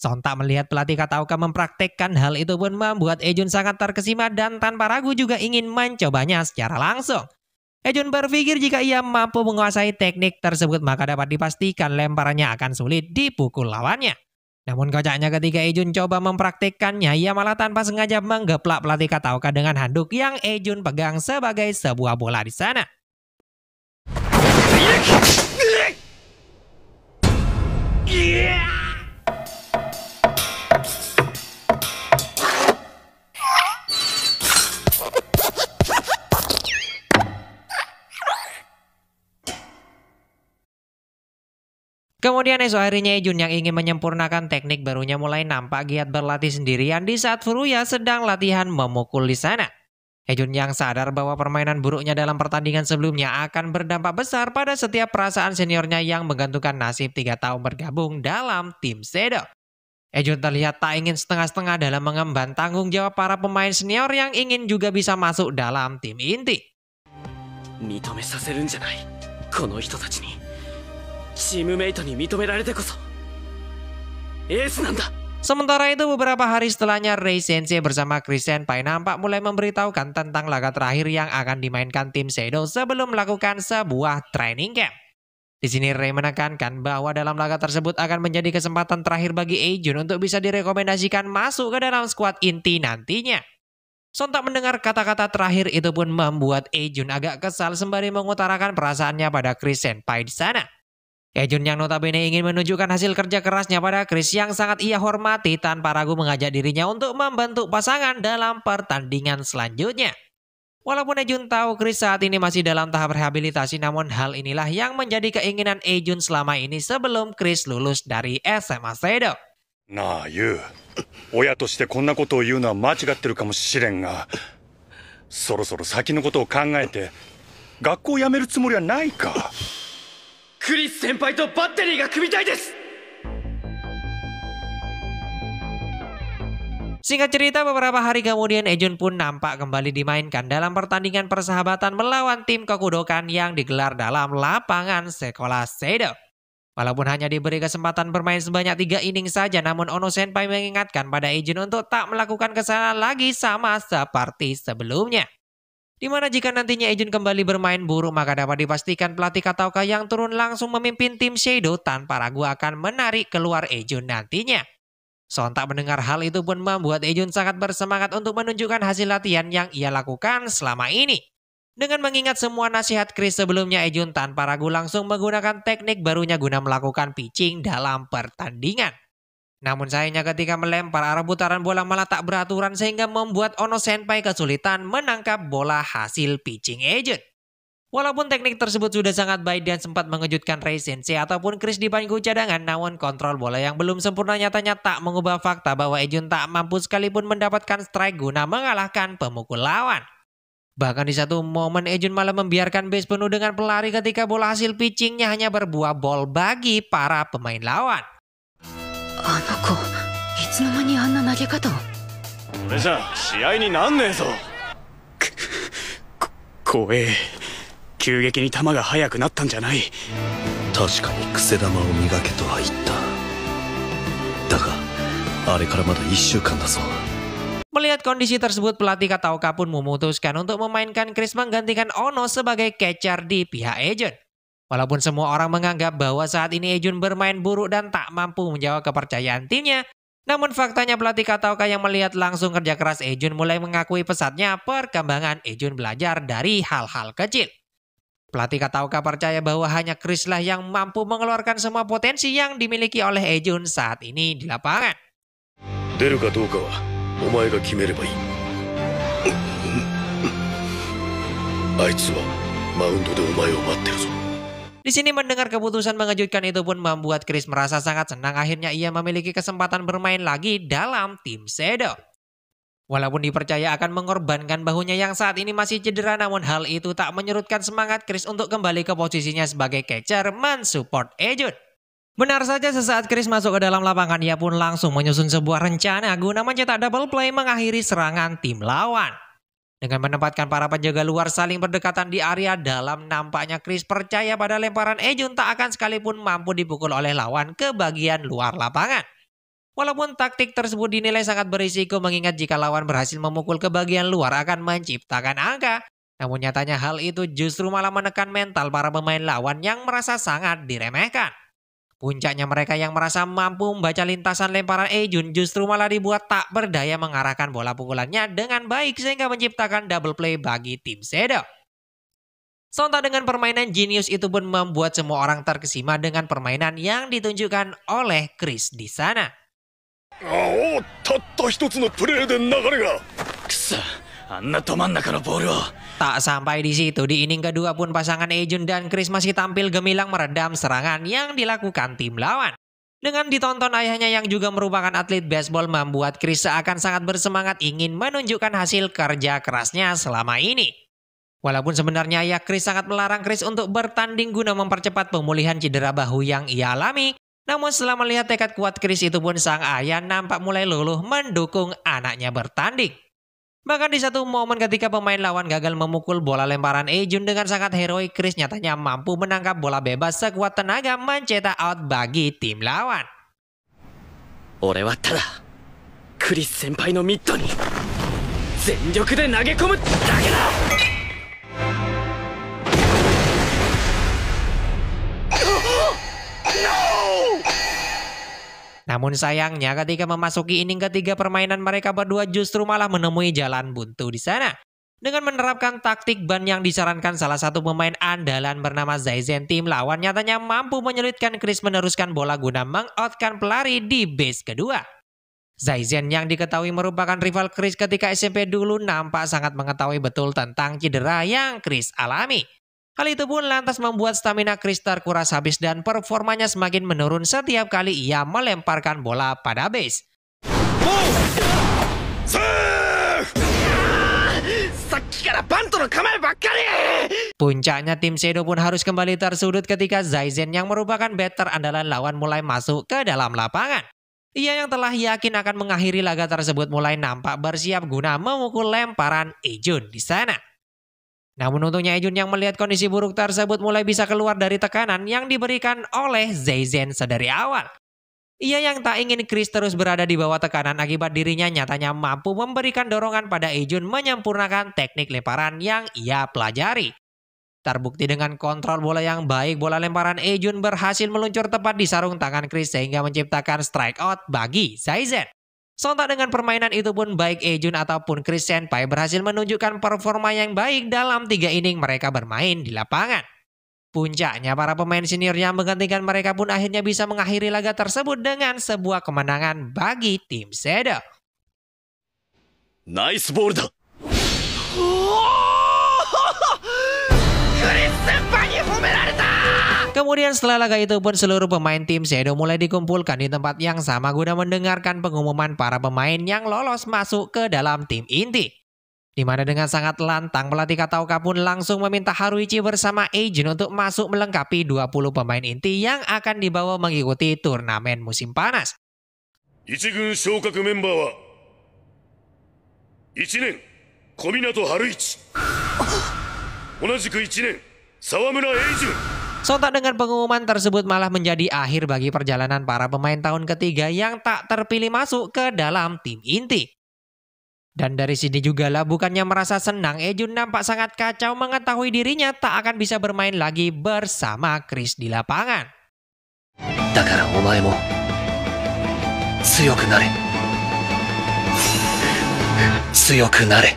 Sontak melihat pelatih Kataoka mempraktekkan hal itu pun membuat Ejun sangat terkesima dan tanpa ragu juga ingin mencobanya secara langsung. Ejun berpikir jika ia mampu menguasai teknik tersebut maka dapat dipastikan lemparannya akan sulit dipukul lawannya. Namun kocaknya ketika Ejun coba mempraktekkannya, ia malah tanpa sengaja menggeplak pelatih Kataoka dengan handuk yang Ejun pegang sebagai sebuah bola di sana. Kemudian esok harinya Ejun yang ingin menyempurnakan teknik barunya mulai nampak giat berlatih sendirian di saat Furuya sedang latihan memukul di sana. Ejun yang sadar bahwa permainan buruknya dalam pertandingan sebelumnya akan berdampak besar pada setiap perasaan seniornya yang menggantungkan nasib 3 tahun bergabung dalam tim Sedo. Ejun terlihat tak ingin setengah-setengah dalam mengemban tanggung jawab para pemain senior yang ingin juga bisa masuk dalam tim inti. 認めさせるんじゃない。この人たちに。チームメイトに認められてこそエースなんだ。 Sementara itu beberapa hari setelahnya Rei Sensei bersama Chris Senpai nampak mulai memberitahukan tentang laga terakhir yang akan dimainkan tim Sedo sebelum melakukan sebuah training camp. Di sini Rei menekankan bahwa dalam laga tersebut akan menjadi kesempatan terakhir bagi Ejun untuk bisa direkomendasikan masuk ke dalam skuad inti nantinya. Sontak mendengar kata-kata terakhir itu pun membuat Ejun agak kesal sembari mengutarakan perasaannya pada Chris Senpai di sana. Ejun yang notabene ingin menunjukkan hasil kerja kerasnya pada Chris yang sangat ia hormati tanpa ragu mengajak dirinya untuk membentuk pasangan dalam pertandingan selanjutnya. Walaupun Ejun tahu Chris saat ini masih dalam tahap rehabilitasi, namun hal inilah yang menjadi keinginan Ejun selama ini sebelum Chris lulus dari SMA Sedo. なあユウ、親としてこんなことを言うのは間違ってるかもしれんが、そろそろ先のことを考えて学校を辞めるつもりはないか。 クリス先輩とバッテリーが組みたいです。 Singkat cerita beberapa hari kemudian Ejun pun nampak kembali dimainkan dalam pertandingan persahabatan melawan tim Kokudokan yang digelar dalam lapangan sekolah Sedo. Walaupun hanya diberi kesempatan bermain sebanyak 3 inning saja, namun Ono Senpai mengingatkan pada Ejun untuk tak melakukan kesalahan lagi sama seperti sebelumnya. Dimana jika nantinya Ejun kembali bermain buruk maka dapat dipastikan pelatih Kataoka yang turun langsung memimpin tim Sedo tanpa ragu akan menarik keluar Ejun nantinya. Sontak mendengar hal itu pun membuat Ejun sangat bersemangat untuk menunjukkan hasil latihan yang ia lakukan selama ini. Dengan mengingat semua nasihat Chris sebelumnya, Ejun tanpa ragu langsung menggunakan teknik barunya guna melakukan pitching dalam pertandingan. Namun sayangnya ketika melempar arah putaran bola malah tak beraturan sehingga membuat Ono Senpai kesulitan menangkap bola hasil pitching Ejun. Walaupun teknik tersebut sudah sangat baik dan sempat mengejutkan Rei Sensei ataupun Chris di bangku cadangan, namun kontrol bola yang belum sempurna nyatanya tak mengubah fakta bahwa Ejun tak mampu sekalipun mendapatkan strike guna mengalahkan pemukul lawan. Bahkan di satu momen Ejun malah membiarkan base penuh dengan pelari ketika bola hasil pitchingnya hanya berbuah ball bagi para pemain lawan. あの子、いつの間にあんな投げ方を。これじゃ試合になんねえぞ。怖え。急激に球が速くなったんじゃない。確かに癖球を磨けとは言った。だがあれからまだ1週間だぞ。 Melihat kondisi tersebut, pelatih Kataoka pun memutuskan untuk memainkan Chris menggantikan Ono sebagai catcher di pihak Ejun. Walaupun semua orang menganggap bahwa saat ini Ejun bermain buruk dan tak mampu menjawab kepercayaan timnya, namun faktanya pelatih Kataoka yang melihat langsung kerja keras Ejun mulai mengakui pesatnya perkembangan Ejun belajar dari hal-hal kecil. Pelatih Kataoka percaya bahwa hanya Chris lah yang mampu mengeluarkan semua potensi yang dimiliki oleh Ejun saat ini di lapangan. 出るかどうかはお前が決めればいい。あいつはマウンドでお前を待ってるぞ。 Di sini mendengar keputusan mengejutkan itu pun membuat Chris merasa sangat senang akhirnya ia memiliki kesempatan bermain lagi dalam tim Sedo. Walaupun dipercaya akan mengorbankan bahunya yang saat ini masih cedera, namun hal itu tak menyurutkan semangat Chris untuk kembali ke posisinya sebagai catcher mensupport Ejun. Benar saja sesaat Chris masuk ke dalam lapangan ia pun langsung menyusun sebuah rencana guna mencetak double play mengakhiri serangan tim lawan. Dengan menempatkan para penjaga luar saling berdekatan di area dalam, nampaknya Chris percaya pada lemparan Ejun tak akan sekalipun mampu dipukul oleh lawan ke bagian luar lapangan. Walaupun taktik tersebut dinilai sangat berisiko mengingat jika lawan berhasil memukul ke bagian luar akan menciptakan angka. Namun nyatanya hal itu justru malah menekan mental para pemain lawan yang merasa sangat diremehkan. Puncaknya mereka yang merasa mampu membaca lintasan lemparan Ejun justru malah dibuat tak berdaya mengarahkan bola pukulannya dengan baik sehingga menciptakan double play bagi tim Shadow. Sontak dengan permainan jenius itu pun membuat semua orang terkesima dengan permainan yang ditunjukkan oleh Chris di sana. たった一つのプレーで流れが。くそ、あんなど真ん中のボールを。 Tak sampai di situ, di inning kedua pun pasangan Ejun dan Chris masih tampil gemilang meredam serangan yang dilakukan tim lawan. Dengan ditonton ayahnya yang juga merupakan atlet baseball membuat Chris seakan sangat bersemangat ingin menunjukkan hasil kerja kerasnya selama ini. Walaupun sebenarnya ayah Chris sangat melarang Chris untuk bertanding guna mempercepat pemulihan cedera bahu yang ia alami. Namun setelah melihat tekad kuat Chris itu pun sang ayah nampak mulai luluh mendukung anaknya bertanding. Bahkan di satu momen ketika pemain lawan gagal memukul bola lemparan Ejun dengan sangat heroik, Chris nyatanya mampu menangkap bola bebas sekuat tenaga mencetak out bagi tim lawan. 俺はただクリス先輩のミットに全力で投げ込むだけだ。 Namun sayangnya ketika memasuki inning ketiga permainan mereka berdua justru malah menemui jalan buntu di sana. Dengan menerapkan taktik ban yang disarankan salah satu pemain andalan bernama Zaizen, tim lawan nyatanya mampu menyulitkan Chris meneruskan bola guna mengoutkan pelari di base kedua. Zaizen yang diketahui merupakan rival Chris ketika SMP dulu nampak sangat mengetahui betul tentang cedera yang Chris alami. Hal itu pun lantas membuat stamina Chris terkuras habis dan performanya semakin menurun setiap kali ia melemparkan bola pada base. Puncaknya tim Shadow pun harus kembali tersudut ketika Zaizen yang merupakan batter andalan lawan mulai masuk ke dalam lapangan. Ia yang telah yakin akan mengakhiri laga tersebut mulai nampak bersiap guna memukul lemparan Ejun di sana. Namun untungnya Ejun yang melihat kondisi buruk tersebut mulai bisa keluar dari tekanan yang diberikan oleh Zaizen sedari awal. Ia yang tak ingin Chris terus berada di bawah tekanan akibat dirinya nyatanya mampu memberikan dorongan pada Ejun menyempurnakan teknik lemparan yang ia pelajari. Terbukti dengan kontrol bola yang baik, bola lemparan Ejun berhasil meluncur tepat di sarung tangan Chris sehingga menciptakan strikeout bagi Zaizen. Sontak dengan permainan itu pun baik Ejun ataupun Chris Senpai berhasil menunjukkan performa yang baik dalam 3 inning mereka bermain di lapangan. Puncaknya para pemain senior yang menggantikan mereka pun akhirnya bisa mengakhiri laga tersebut dengan sebuah kemenangan bagi tim Shadow. ナイスボールだ。 Kemudian setelah laga itu pun seluruh pemain tim Shadow mulai dikumpulkan di tempat yang sama guna mendengarkan pengumuman para pemain yang lolos masuk ke dalam tim inti. Di mana dengan sangat lantang pelatih Kataoka pun langsung meminta Haruichi bersama Ejun untuk masuk melengkapi 20 pemain inti yang akan dibawa mengikuti turnamen musim panas. 一軍昇格メンバーは1年小湊春一、同じく1年沢村栄順。 Sontak dengan pengumuman tersebut malah menjadi akhir bagi perjalanan para pemain tahun ketiga yang tak terpilih masuk ke dalam tim inti. Dan dari sini juga lah bukannya merasa senang, Ejun nampak sangat kacau mengetahui dirinya tak akan bisa bermain lagi bersama Chris di lapangan. だからお前も強くなれ。強くなれ。